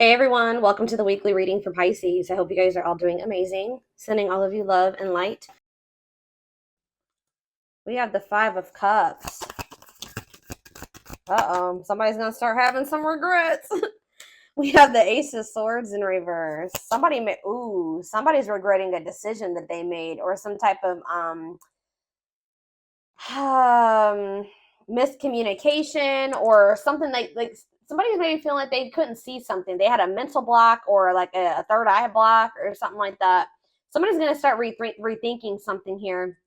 Hey everyone, welcome to the weekly reading for Pisces. I hope you guys are all doing amazing. Sending all of you love and light. We have the Five of Cups. Uh-oh, somebody's gonna start having some regrets. We have the Ace of Swords in reverse. Somebody's regretting a decision that they made or some type of um miscommunication or something like somebody's maybe feeling like they couldn't see something. They had a mental block or like a third eye block or something like that. Somebody's going to start rethinking something here.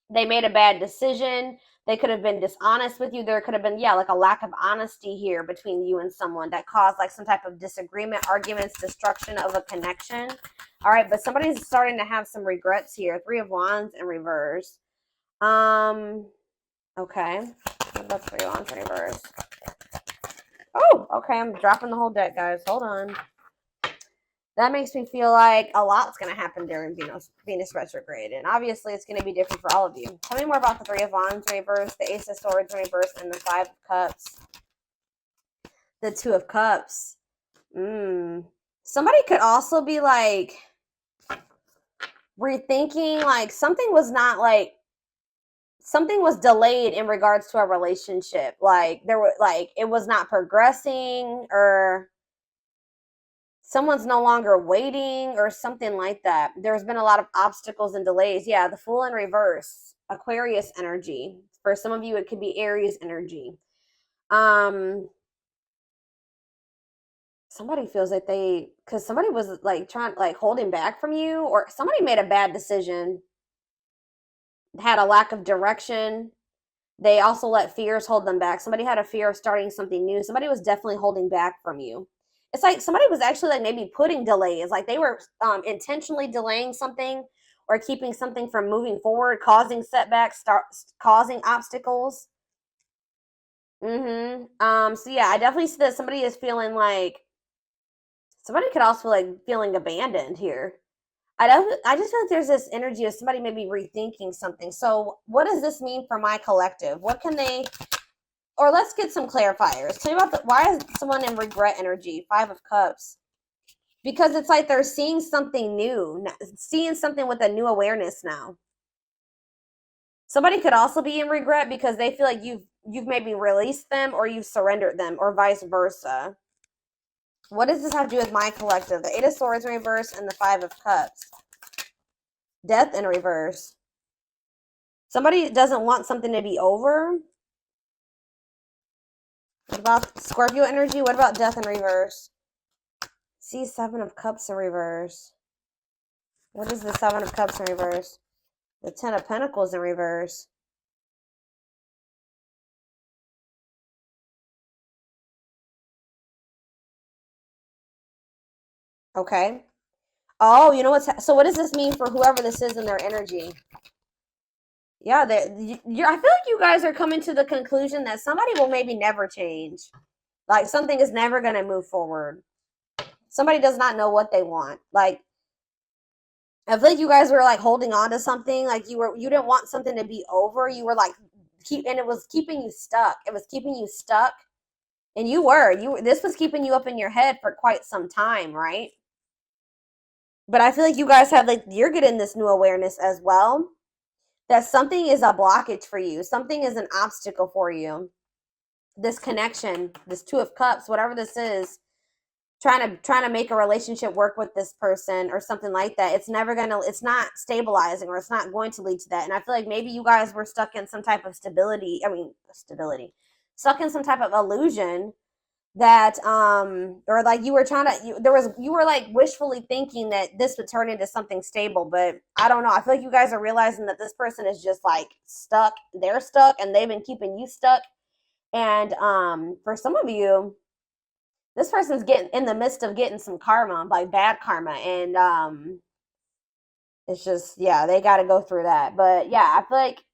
They made a bad decision. They could have been dishonest with you. There could have been, yeah, like a lack of honesty here between you and someone that caused like some type of disagreement, arguments, destruction of a connection. All right, but somebody's starting to have some regrets here. Three of Wands in reverse. Um, Okay. What about Three of Wands in reverse? Oh, okay. I'm dropping the whole deck, guys. Hold on. That makes me feel like a lot's going to happen during Venus retrograde. And obviously, it's going to be different for all of you. Tell me more about the Three of Wands in reverse, the Ace of Swords in reverse, and the Five of Cups. The Two of Cups. Somebody could also be like rethinking, like something was delayed in regards to a relationship. Like it was not progressing, or someone's no longer waiting or something like that. There's been a lot of obstacles and delays. Yeah, the Fool in reverse, Aquarius energy. For some of you, it could be Aries energy. Somebody feels like because somebody was like holding back from you, or somebody made a bad decision, had a lack of direction. They also let fears hold them back. Somebody had a fear of starting something new. Somebody was definitely holding back from you. It's like somebody was actually like maybe putting delays, like they were intentionally delaying something or keeping something from moving forward, causing setbacks, causing obstacles. So yeah, I definitely see that somebody is feeling like somebody could also like feeling abandoned here. I just feel like there's this energy of somebody maybe rethinking something. So what does this mean for my collective? What can they, or let's get some clarifiers. Tell me about why is someone in regret energy? Five of Cups. Because it's like they're seeing something new, seeing something with a new awareness now. Somebody could also be in regret because they feel like you've maybe released them or you've surrendered them, or vice versa. What does this have to do with my collective? The Eight of Swords in reverse and the Five of Cups. Death in reverse. Somebody doesn't want something to be over. What about Scorpio energy? What about death in reverse? See, Seven of Cups in reverse. What is the Seven of Cups in reverse? The Ten of Pentacles in reverse. Okay. Oh, you know what's so? What does this mean for whoever this is in their energy? Yeah, I feel like you guys are coming to the conclusion that somebody will maybe never change. Like something is never going to move forward. Somebody does not know what they want. Like I feel like you guys were like holding on to something. Like you didn't want something to be over. You were like and it was keeping you stuck. It was keeping you stuck, and this was keeping you up in your head for quite some time, right? But I feel like you guys have like you're getting this new awareness as well, that something is a blockage for you. Something is an obstacle for you. This connection, this Two of Cups, whatever this is, trying to make a relationship work with this person or something like that. It's not stabilizing, or it's not going to lead to that. And I feel like maybe you guys were stuck in some type of stability, stuck in some type of illusion that or like you were you were like wishfully thinking that this would turn into something stable. But I don't know, I feel like you guys are realizing that this person is just like stuck. They're stuck and they've been keeping you stuck. And for some of you, this person's getting in the midst of getting some karma, like bad karma. And it's just, yeah, they got to go through that. But yeah, I feel like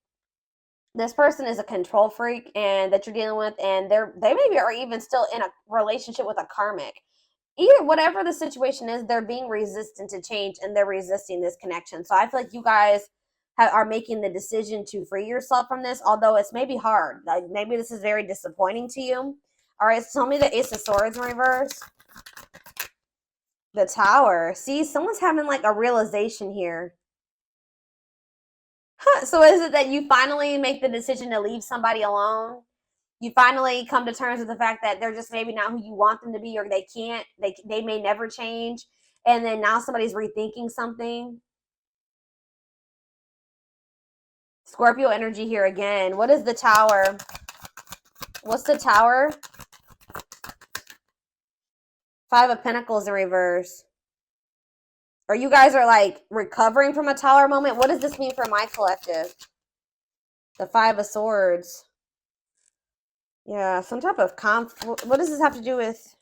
this person is a control freak and that you're dealing with, and they maybe are even still in a relationship with a karmic. Either whatever the situation is, they're being resistant to change and they're resisting this connection. So I feel like you guys are making the decision to free yourself from this, although it's maybe hard. Like maybe this is very disappointing to you. All right, so tell me the Ace of Swords in reverse. The Tower. See, someone's having like a realization here. Huh, so is it that you finally make the decision to leave somebody alone? You finally come to terms with the fact that they're just maybe not who you want them to be, or they can't, they may never change, and then now somebody's rethinking something. Scorpio energy here again. What is the Tower? What's the Tower? Five of Pentacles in reverse. Or you guys are like recovering from a Tower moment. What does this mean for my collective? The Five of Swords. Yeah, some type of what does this have to do with?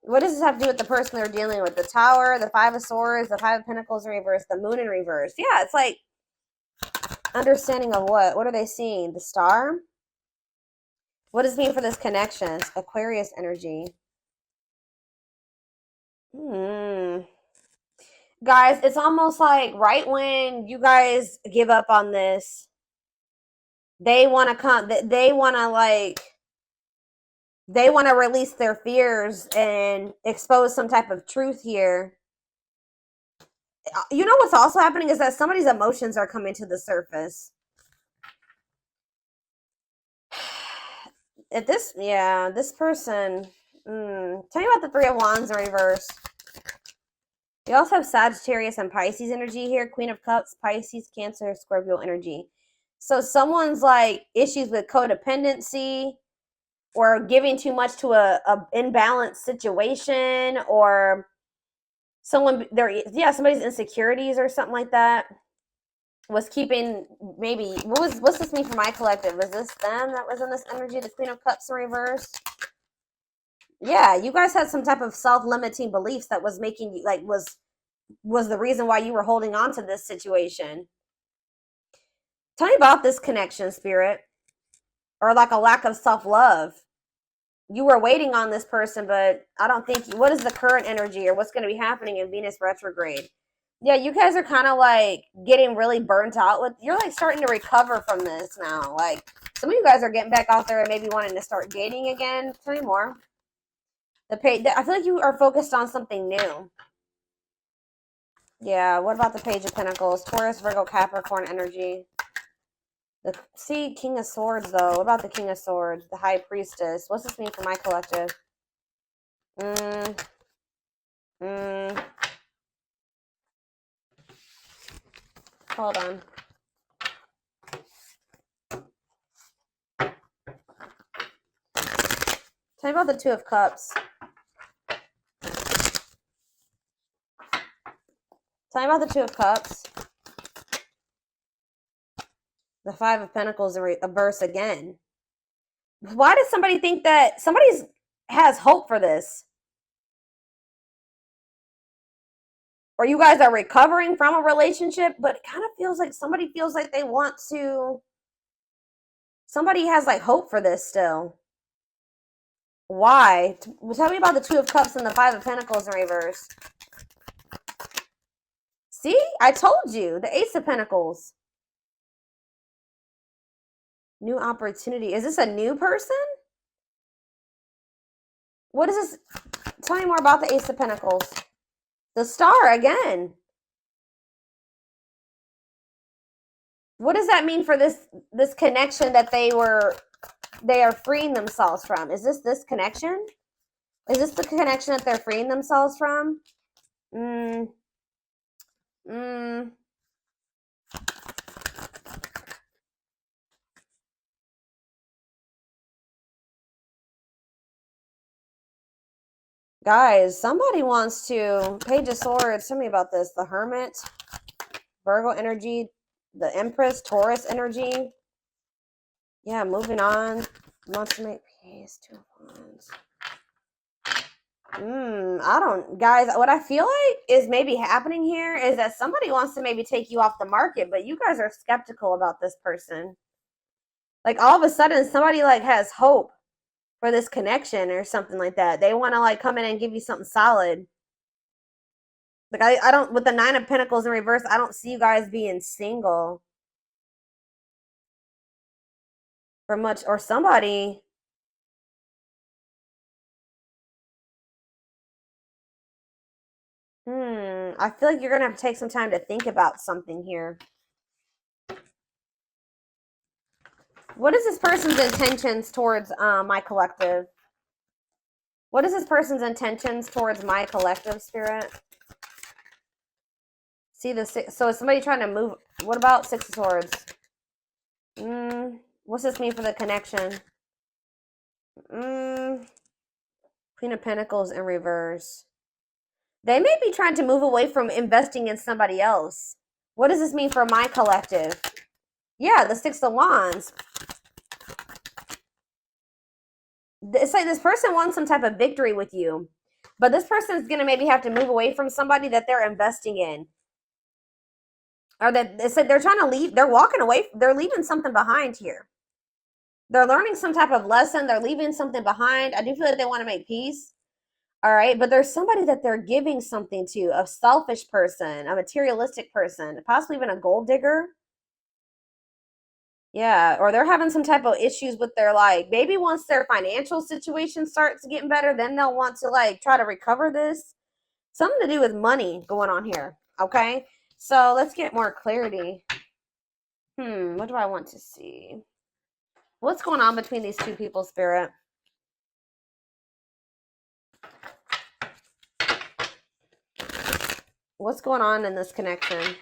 What does this have to do with the person they're dealing with? The Tower, the Five of Swords, the Five of Pentacles in reverse, the Moon in reverse. Yeah, it's like understanding of what? What are they seeing? The Star? What does it mean for this connection? Aquarius energy. Guys, it's almost like right when you guys give up on this, they want to come, they want to like, they want to release their fears and expose some type of truth here. You know what's also happening is that somebody's emotions are coming to the surface. If this, yeah, this person, tell me about the Three of Wands in reverse. You also have Sagittarius and Pisces energy here. Queen of Cups, Pisces, Cancer, Scorpio energy. So someone's like issues with codependency or giving too much to a imbalanced situation, or someone somebody's insecurities or something like that was keeping, maybe what's this mean for my collective? Is this them that was in this energy, the Queen of Cups in reverse? Yeah, you guys had some type of self-limiting beliefs that was making you like was the reason why you were holding on to this situation. Tell me about this connection, Spirit. Or like a lack of self-love. You were waiting on this person, but I don't think what is the current energy or what's going to be happening in Venus retrograde? Yeah, you guys are kind of like getting really burnt out with, you're like starting to recover from this now. Like some of you guys are getting back out there and maybe wanting to start dating again. Tell me more. I feel like you are focused on something new. Yeah, what about the Page of Pentacles? Taurus, Virgo, Capricorn energy. See, King of Swords, though. What about the King of Swords? The High Priestess. What's this mean for my collective? Hold on. Tell me about the Two of Cups. Tell me about the Two of Cups. The Five of Pentacles in reverse again. Why does somebody think that somebody has hope for this? Or you guys are recovering from a relationship, but it kind of feels like somebody feels like they want to. Somebody has like hope for this still. Why? Tell me about the Two of Cups and the Five of Pentacles in reverse. See? I told you. The Ace of Pentacles. New opportunity. Is this a new person? What is this? Tell me more about the Ace of Pentacles. The Star again. What does that mean for this connection that they are freeing themselves from? Is this connection? Is this the connection that they're freeing themselves from? Guys, somebody wants to. Page of Swords. Tell me about this. The Hermit. Virgo energy. The Empress. Taurus energy. Yeah, moving on. Wants to make peace. Two of Wands. I don't, guys, what I feel like is maybe happening here is that somebody wants to maybe take you off the market, but you guys are skeptical about this person. Like all of a sudden somebody like has hope for this connection or something like that. They want to like come in and give you something solid. Like I don't, with the Nine of Pentacles in reverse, I don't see you guys being single for much, or somebody. I feel like you're going to have to take some time to think about something here. What is this person's intentions towards my collective? What is this person's intentions towards my collective, Spirit? See the six. So is somebody trying to move? What about Six of Swords? What's this mean for the connection? Queen of Pentacles in reverse. They may be trying to move away from investing in somebody else. What does this mean for my collective? Yeah, the Six of Wands. It's like this person wants some type of victory with you. But this person is going to maybe have to move away from somebody that they're investing in. Or that it's like they're trying to leave. They're walking away. They're leaving something behind here. They're learning some type of lesson. They're leaving something behind. I do feel like they want to make peace. All right. But there's somebody that they're giving something to, a selfish person, a materialistic person, possibly even a gold digger. Yeah. Or they're having some type of issues with their, like, maybe once their financial situation starts getting better, then they'll want to, like, try to recover this. Something to do with money going on here. Okay. So let's get more clarity. What do I want to see? What's going on between these two people, Spirit? What's going on in this connection?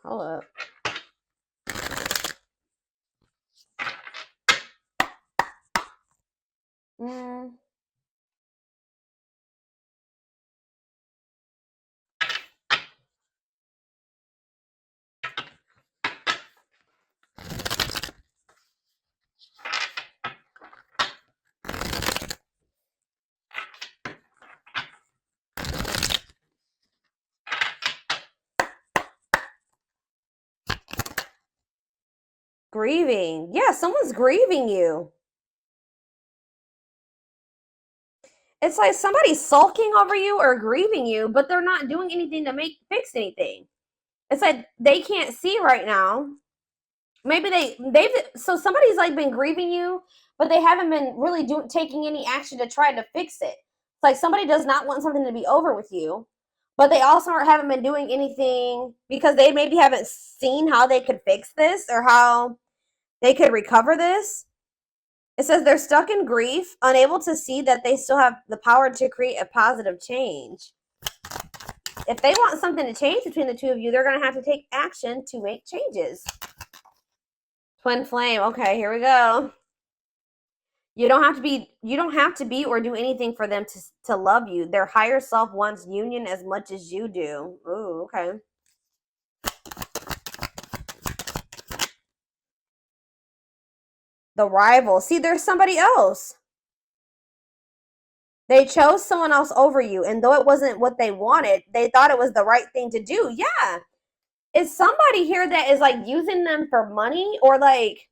Hold up. Grieving. Yeah, someone's grieving you. It's like somebody's sulking over you or grieving you, but they're not doing anything to fix anything. It's like they can't see right now. Maybe so somebody's like been grieving you, but they haven't been really taking any action to try to fix it. It's like somebody does not want something to be over with you, but they also haven't been doing anything because they maybe haven't seen how they could fix this or how they could recover this. It says they're stuck in grief, unable to see that they still have the power to create a positive change. If they want something to change between the two of you, they're going to have to take action to make changes. Twin flame. Okay, here we go. You don't have to be or do anything for them to love you. Their higher self wants union as much as you do. Ooh, okay. The rival. See, there's somebody else. They chose someone else over you, and though it wasn't what they wanted, they thought it was the right thing to do. Yeah. Is somebody here that is like using them for money, or like,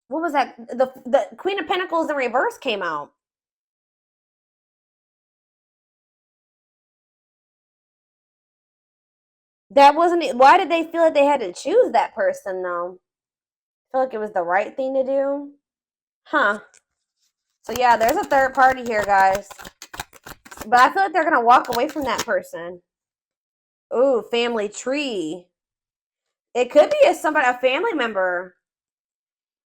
what was that? The Queen of Pentacles in reverse came out. That wasn't it. Why did they feel like they had to choose that person though? I feel like it was the right thing to do. Huh. So yeah, there's a third party here, guys. But I feel like they're gonna walk away from that person. Ooh, family tree. It could be a family member.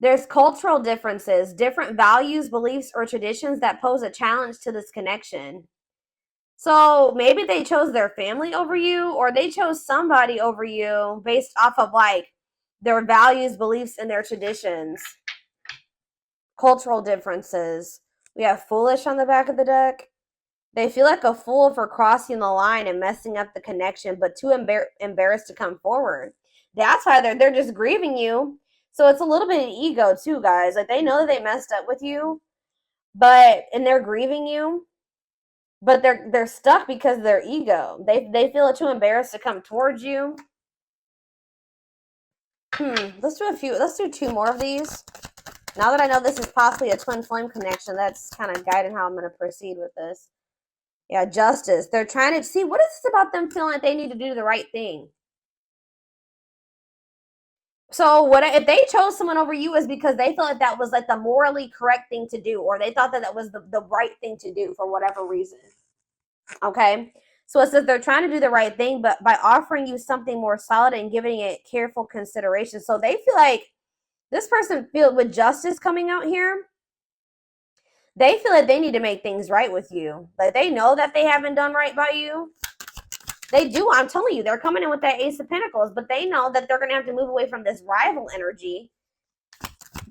There's cultural differences, different values, beliefs, or traditions that pose a challenge to this connection. So maybe they chose their family over you, or they chose somebody over you based off of like their values, beliefs, and their traditions. Cultural differences. We have foolish on the back of the deck. They feel like a fool for crossing the line and messing up the connection, but too embarrassed to come forward. That's why they're just grieving you. So it's a little bit of ego too, guys. Like they know that they messed up with you, and they're grieving you, but they're stuck because of their ego. They feel too embarrassed to come towards you. Let's do two more of these. Now that I know this is possibly a twin flame connection, that's kind of guiding how I'm going to proceed with this. Yeah, justice. They're trying to see, what is this about them feeling like they need to do the right thing? So what if they chose someone over you is because they felt like that was like the morally correct thing to do, or they thought that that was the right thing to do for whatever reason. Okay. So it says they're trying to do the right thing, but by offering you something more solid and giving it careful consideration. So they feel like this person feel with justice coming out here. They feel like they need to make things right with you. Like they know that they haven't done right by you. They do. I'm telling you, they're coming in with that Ace of Pentacles, but they know that they're going to have to move away from this rival energy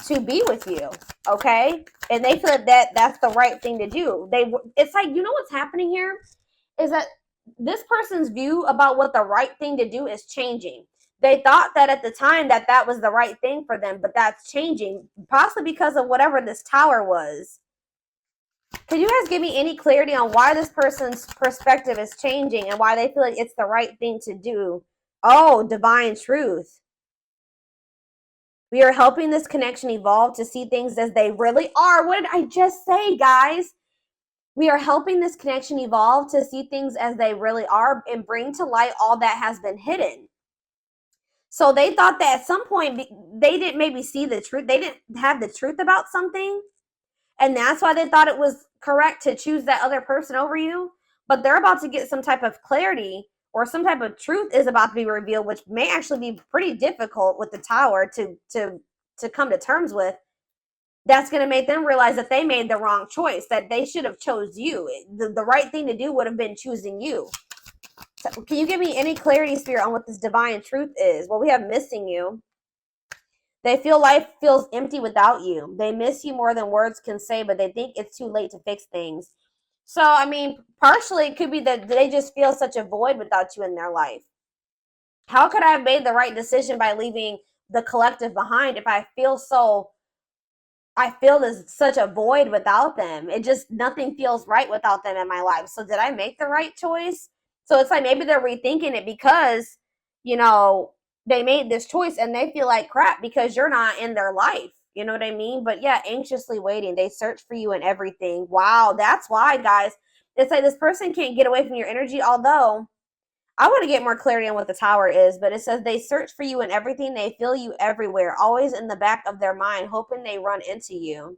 to be with you. Okay. And they feel that that's the right thing to do. It's like, you know what's happening here is that this person's view about what the right thing to do is changing. They thought that at the time that that was the right thing for them, but that's changing, possibly because of whatever this tower was. Can you guys give me any clarity on why this person's perspective is changing and why they feel like it's the right thing to do? Oh, divine truth. We are helping this connection evolve to see things as they really are. What did I just say, guys? We are helping this connection evolve to see things as they really are and bring to light all that has been hidden. So they thought that at some point they didn't maybe see the truth. They didn't have the truth about something. And that's why they thought it was correct to choose that other person over you. But they're about to get some type of clarity or some type of truth is about to be revealed, which may actually be pretty difficult with the tower to come to terms with. That's going to make them realize that they made the wrong choice, that they should have chose you. The right thing to do would have been choosing you. So can you give me any clarity, Spirit, on what this divine truth is? Well, we have missing you. They feel life feels empty without you. They miss you more than words can say, but they think it's too late to fix things. So, I mean, partially it could be that they just feel such a void without you in their life. How could I have made the right decision by leaving the collective behind if I feel there's such a void without them? It just, nothing feels right without them in my life. So did I make the right choice? So it's like maybe they're rethinking it because, you know, they made this choice and they feel like crap because you're not in their life. You know what I mean? But yeah, anxiously waiting. They search for you and everything. Wow, that's why, guys. It's like this person can't get away from your energy, although I want to get more clarity on what the tower is, but it says they search for you in everything. They feel you everywhere, always in the back of their mind, hoping they run into you.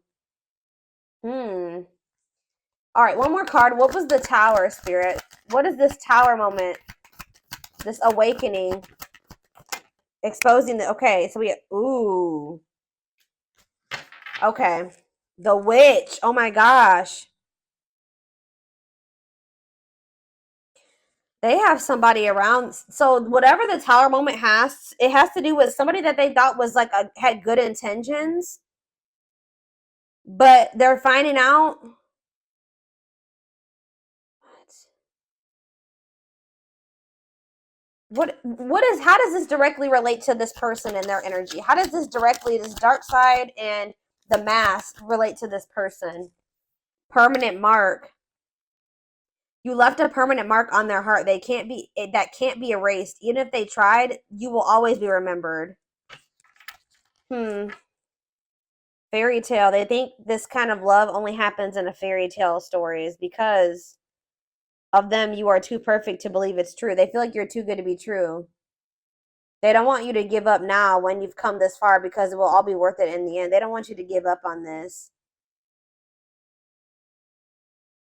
All right, one more card. What was the tower, Spirit? What is this tower moment? This awakening. Exposing the, okay, so we, ooh. Okay. The witch. Oh my gosh. They have somebody around. So whatever the tower moment has, it has to do with somebody that they thought was like had good intentions, but they're finding out. What is, how does this directly relate to this person and their energy? How does this directly, this dark side and the mask relate to this person? Permanent mark. You left a permanent mark on their heart. That can't be erased. Even if they tried, you will always be remembered. Fairy tale. They think this kind of love only happens in a fairy tale stories because of them. You are too perfect to believe it's true. They feel like you're too good to be true. They don't want you to give up now when you've come this far because it will all be worth it in the end. They don't want you to give up on this.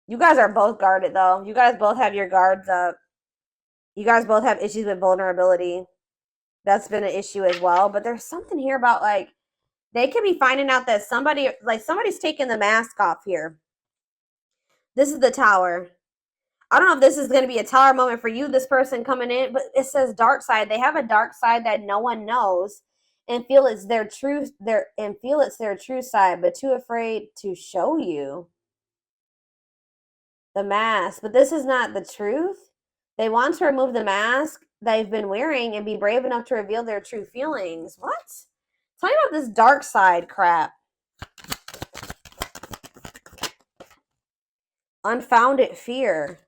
You guys are both guarded, though. You guys both have your guards up. You guys both have issues with vulnerability. That's been an issue as well. But there's something here about, like, they could be finding out that somebody's taking the mask off here. This is the tower. I don't know if this is going to be a tower moment for you, this person coming in, but it says dark side. They have a dark side that no one knows and feel it's their true side, but too afraid to show you the mask. But this is not the truth. They want to remove the mask they've been wearing and be brave enough to reveal their true feelings. What? Tell me about this dark side crap. Unfounded fear.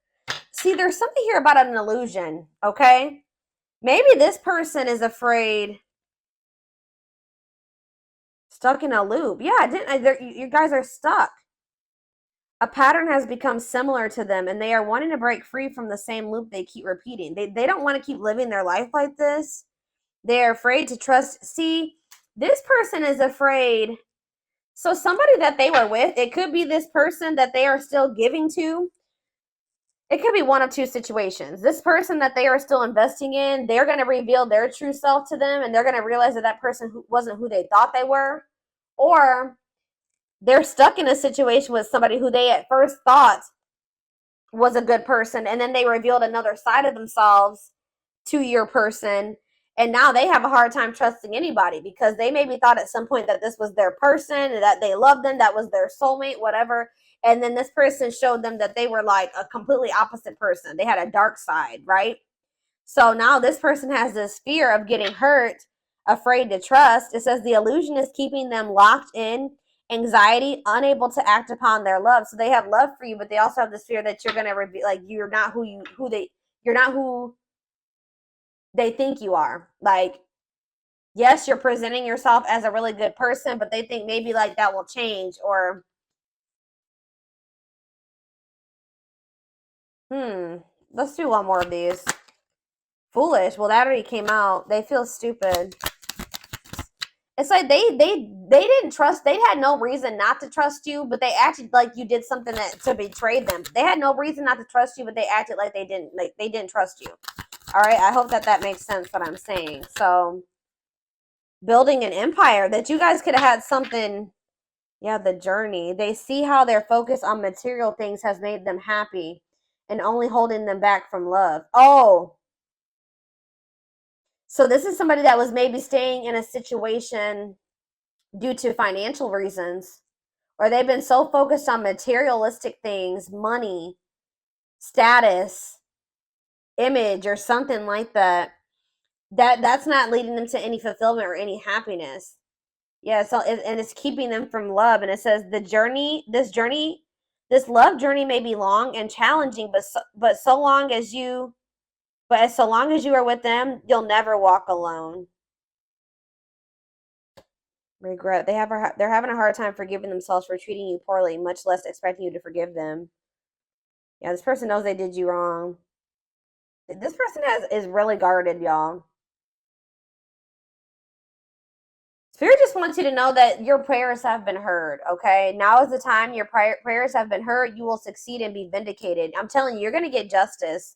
See, there's something here about an illusion, okay? Maybe this person is afraid Stuck in a loop. Yeah, you guys are stuck. A pattern has become similar to them, and they are wanting to break free from the same loop they keep repeating. They don't want to keep living their life like this. They're afraid to trust. See, this person is afraid. So somebody that they were with, it could be this person that they are still giving to. It could be one of two situations. This person that they are still investing in, they're going to reveal their true self to them, and they're going to realize that that person wasn't who they thought they were. Or they're stuck in a situation with somebody who they at first thought was a good person, and then they revealed another side of themselves to your person, and now they have a hard time trusting anybody because they maybe thought at some point that this was their person, that they loved them, that was their soulmate, whatever, and then this person showed them that they were like a completely opposite person. They had a dark side, right? So now this person has this fear of getting hurt, afraid to trust. It says the illusion is keeping them locked in anxiety, unable to act upon their love. So they have love for you, but they also have this fear that you're going to reveal, like, you're not you're not who they think you are. Like, yes, you're presenting yourself as a really good person, but they think maybe like that will change. Or let's do one more of these. Foolish. Well, that already came out. They feel stupid. It's like they didn't trust. They had no reason not to trust you, but they acted like you did something to betray them. They had no reason not to trust you, but they acted like they didn't trust you. All right, I hope that makes sense what I'm saying. So, building an empire, that you guys could have had something. Yeah, the journey. They see how their focus on material things has made them happy and only holding them back from love. Oh, so this is somebody that was maybe staying in a situation due to financial reasons, or they've been so focused on materialistic things, money, status, image, or something like that, that's not leading them to any fulfillment or any happiness. Yeah, so and it's keeping them from love. And it says this love journey may be long and challenging, but so long as you are with them, you'll never walk alone. Regret. They're having a hard time forgiving themselves for treating you poorly, much less expecting you to forgive them. Yeah, this person knows they did you wrong. This person is really guarded, y'all. Spirit just wants you to know that your prayers have been heard, okay? Now is the time your prayers have been heard. You will succeed and be vindicated. I'm telling you, you're going to get justice.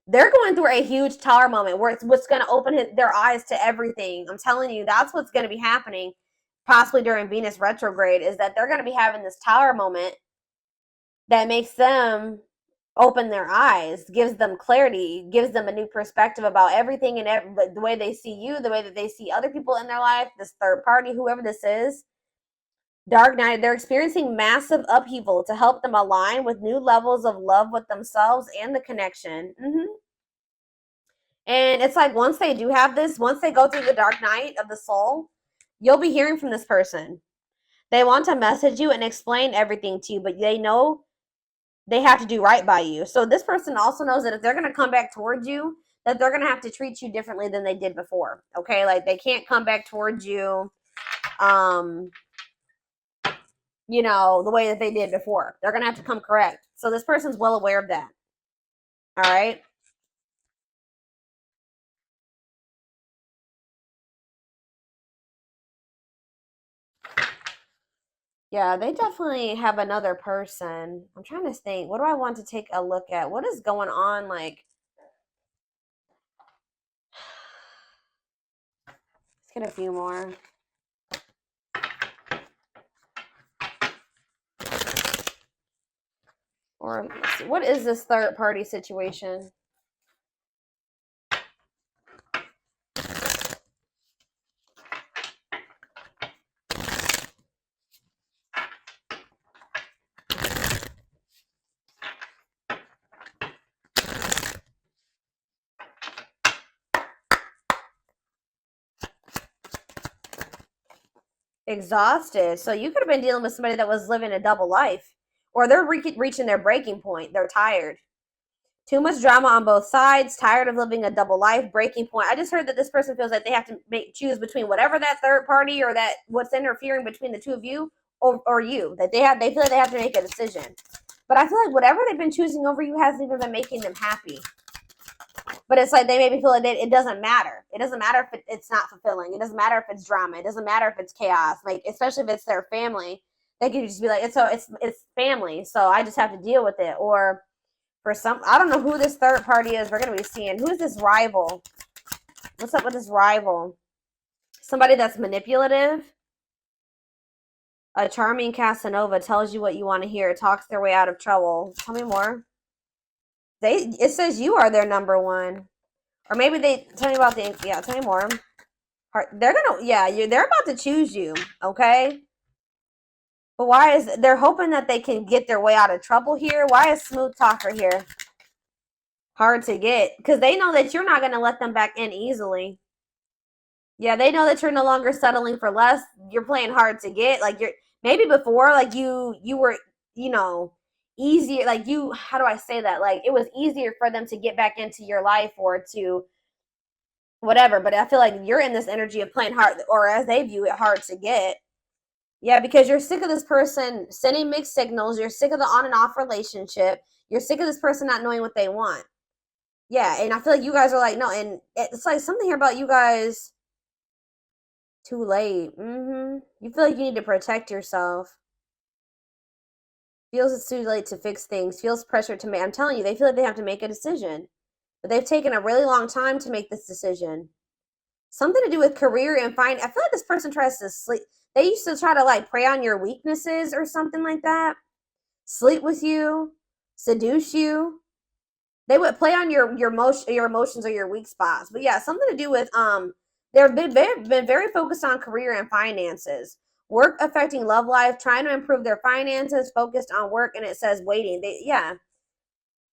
They're going through a huge tower moment where it's what's going to open their eyes to everything. I'm telling you, that's what's going to be happening, possibly during Venus retrograde, is that they're going to be having this tower moment that makes them open their eyes, gives them clarity, gives them a new perspective about everything and the way they see you, the way that they see other people in their life, this third party, whoever this is. Dark night, they're experiencing massive upheaval to help them align with new levels of love with themselves and the connection. And it's like once they do have this, once they go through the dark night of the soul, you'll be hearing from this person. They want to message you and explain everything to you, but they know they have to do right by you. So this person also knows that if they're going to come back towards you, that they're going to have to treat you differently than they did before. Okay? Like they can't come back towards you the way that they did before. They're going to have to come correct. So this person's well aware of that. All right? Yeah, they definitely have another person. I'm trying to think. What do I want to take a look at? What is going on? Like, let's get a few more. Or let's see, what is this third party situation? Exhausted. So you could have been dealing with somebody that was living a double life, or they're reaching their breaking point. They're tired. Too much drama on both sides, tired of living a double life, breaking point. I just heard that this person feels like they have to choose between whatever that third party or that what's interfering between the two of you or you. That they feel like they have to make a decision. But I feel like whatever they've been choosing over you hasn't even been making them happy. But it's like they maybe feel like it doesn't matter. It doesn't matter if it's not fulfilling. It doesn't matter if it's drama. It doesn't matter if it's chaos. Like, especially if it's their family, they could just be like, it's family, so I just have to deal with it. Or for some, I don't know who this third party is. We're gonna be seeing who's this rival. What's up with this rival? Somebody that's manipulative. A charming Casanova tells you what you want to hear. Talks their way out of trouble. Tell me more. It says you are their number one. Or maybe they tell me about tell me more. They're about to choose you, okay? But they're hoping that they can get their way out of trouble here. Why is smooth talker here? Hard to get. Because they know that you're not going to let them back in easily. Yeah, they know that you're no longer settling for less. You're playing hard to get. Like, maybe before, like, you were, easier, like, how do I say that? Like, it was easier for them to get back into your life or to whatever. But I feel like you're in this energy of playing hard, or as they view it, hard to get. Yeah, because you're sick of this person sending mixed signals. You're sick of the on and off relationship. You're sick of this person not knowing what they want. Yeah, and I feel like you guys are like, no, and it's like something here about you guys. Too late. You feel like you need to protect yourself. Feels it's too late to fix things. Feels pressure to make. I'm telling you, they feel like they have to make a decision. But they've taken a really long time to make this decision. Something to do with career and I feel like this person tries to sleep. They used to try to like prey on your weaknesses or something like that. Sleep with you. Seduce you. They would play on your emotions or your weak spots. But yeah, something to do with they've been very focused on career and finances. Work affecting love life, trying to improve their finances, focused on work, and it says waiting.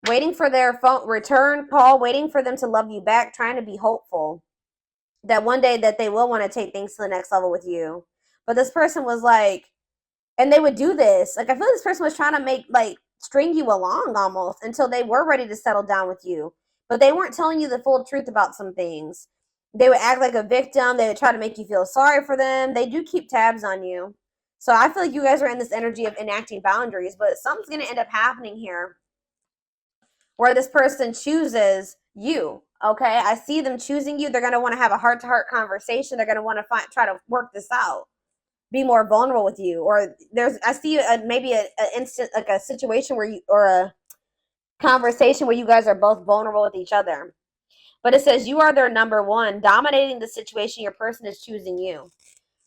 Waiting for their phone return call, waiting for them to love you back, trying to be hopeful that one day that they will want to take things to the next level with you. But this person was like, and they would do this. Like, I feel like this person was trying to string you along almost until they were ready to settle down with you. But they weren't telling you the full truth about some things. They would act like a victim. They would try to make you feel sorry for them. They do keep tabs on you. So I feel like you guys are in this energy of enacting boundaries, but something's going to end up happening here where this person chooses you. Okay, I see them choosing you. They're going to want to have a heart-to-heart conversation. They're going to want to try to work this out, be more vulnerable with you. Or I see maybe an instant, like a situation where or a conversation where you guys are both vulnerable with each other. But it says you are their number one, dominating the situation. Your person is choosing you.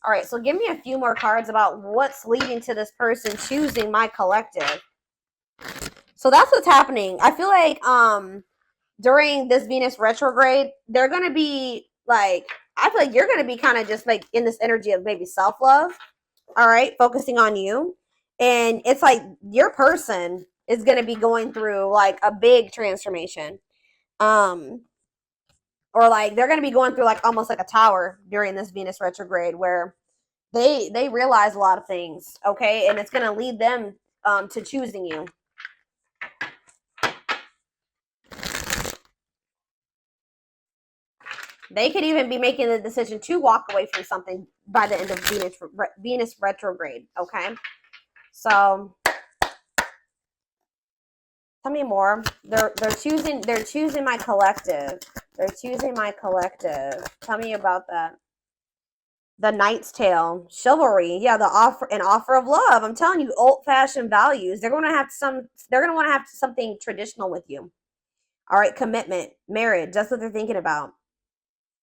All right, so give me a few more cards about what's leading to this person choosing my collective. So that's what's happening. I feel like during this Venus retrograde, they're going to be like, I feel like you're going to be kind of just like in this energy of maybe self-love. All right, focusing on you. And it's like your person is going to be going through like a big transformation. Or like they're going to be going through like almost like a tower during this Venus retrograde where they realize a lot of things, okay? And it's going to lead them to choosing you. They could even be making the decision to walk away from something by the end of Venus retrograde, okay? So tell me more. They're choosing my collective. They're choosing my collective. Tell me about that. The Knight's Tale, chivalry. Yeah, an offer of love. I'm telling you, old-fashioned values. They're going to want to have something traditional with you. All right, commitment, marriage. That's what they're thinking about.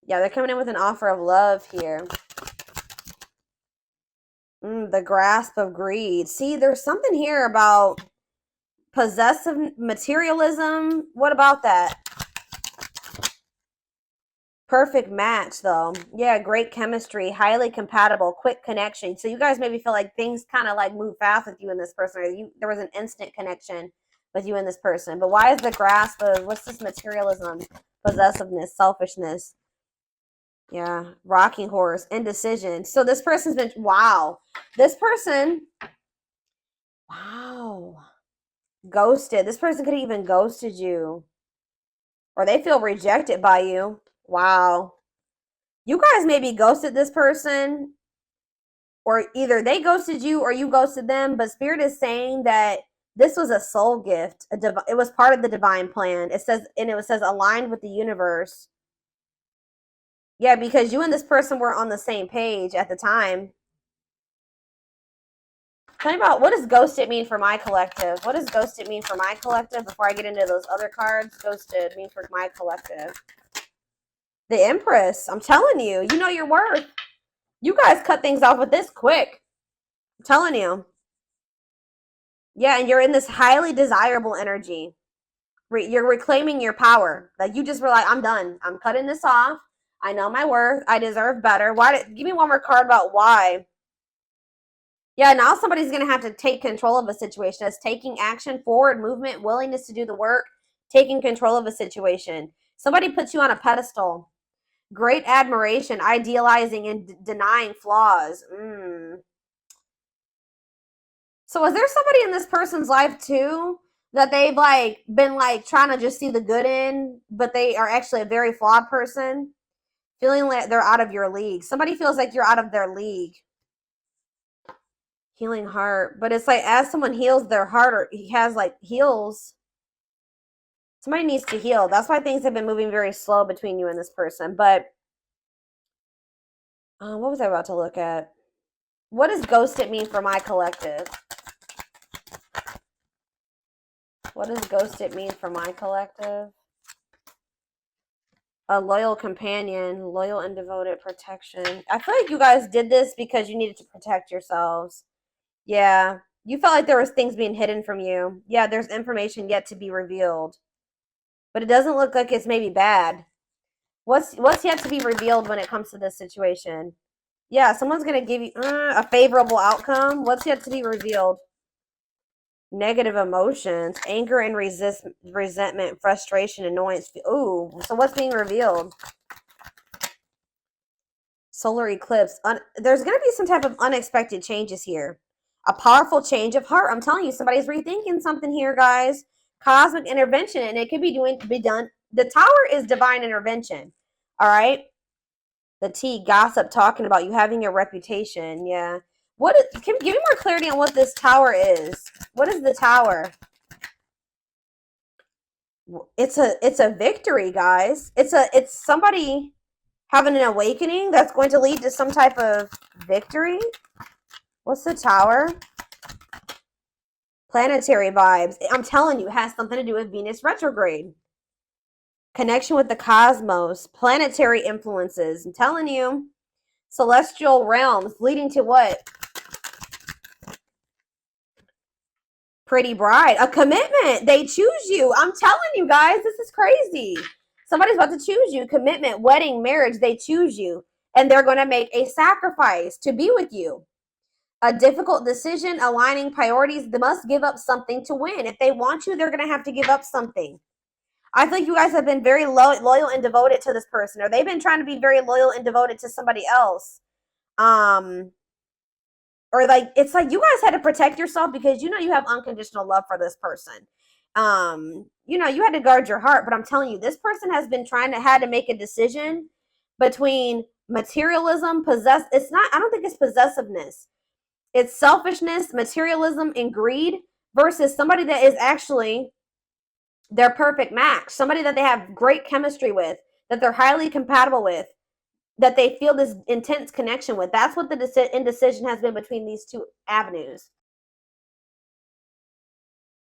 Yeah, they're coming in with an offer of love here. The grasp of greed. See, there's something here about possessive materialism. What about that? Perfect match, though. Yeah, great chemistry, highly compatible, quick connection. So you guys maybe feel like things kind of like move fast with you and this person. Or there was an instant connection with you and this person. But why is the grasp of, what's this materialism, possessiveness, selfishness? Yeah, rocking horse, indecision. So this person's been, wow. This person, wow. Ghosted. This person could have even ghosted you. Or they feel rejected by you. Wow. You guys maybe ghosted this person, or either they ghosted you or you ghosted them, but Spirit is saying that this was a soul gift. It was part of the divine plan. It says, and it says aligned with the universe. Yeah, because you and this person were on the same page at the time. Tell me about, what does ghosted mean for my collective? What does ghosted mean for my collective? Before I get into those other cards, ghosted mean for my collective. The Empress. I'm telling you, you know your worth. You guys cut things off with this quick. I'm telling you. Yeah, and you're in this highly desirable energy. You're reclaiming your power. Like, you just were like, I'm done. I'm cutting this off. I know my worth. I deserve better. Give me one more card about why. Yeah, now somebody's going to have to take control of a situation. It's taking action, forward movement, willingness to do the work, taking control of a situation. Somebody puts you on a pedestal. Great admiration, idealizing and denying flaws. So is there somebody in this person's life too that they've like been like trying to just see the good in, but they are actually a very flawed person? Feeling like they're out of your league. Somebody feels like you're out of their league. Healing heart. But it's like as someone heals their heart, or he has like heals, somebody needs to heal. That's why things have been moving very slow between you and this person. But what was I about to look at? What does ghosted mean for my collective? What does ghosted mean for my collective? A loyal companion, loyal and devoted protection. I feel like you guys did this because you needed to protect yourselves. Yeah. You felt like there was things being hidden from you. Yeah, there's information yet to be revealed. But it doesn't look like it's maybe bad. What's yet to be revealed when it comes to this situation? Yeah, someone's going to give you a favorable outcome. What's yet to be revealed? Negative emotions, anger and resentment, frustration, annoyance. Ooh, so what's being revealed? Solar eclipse. There's going to be some type of unexpected changes here. A powerful change of heart. I'm telling you, somebody's rethinking something here, guys. Cosmic intervention, and it could be done. The Tower is divine intervention. All right. The T, gossip, talking about you having your reputation. Yeah. Give me more clarity on what this Tower is. What is the Tower? It's a victory, guys. It's somebody having an awakening that's going to lead to some type of victory. What's the Tower? Planetary vibes. I'm telling you, it has something to do with Venus retrograde. Connection with the cosmos. Planetary influences. I'm telling you. Celestial realms leading to what? Pretty bride. A commitment. They choose you. I'm telling you guys, this is crazy. Somebody's about to choose you. Commitment, wedding, marriage. They choose you. And they're going to make a sacrifice to be with you. A difficult decision, aligning priorities. They must give up something to win. If they want you, they're going to have to give up something. I feel like you guys have been very loyal and devoted to this person, or they've been trying to be very loyal and devoted to somebody else. Or like, it's like you guys had to protect yourself because you know you have unconditional love for this person. You know, you had to guard your heart, but I'm telling you, this person has been had to make a decision between materialism, I don't think it's possessiveness. It's selfishness, materialism, and greed versus somebody that is actually their perfect match, somebody that they have great chemistry with, that they're highly compatible with, that they feel this intense connection with. That's what the indecision has been between these two avenues.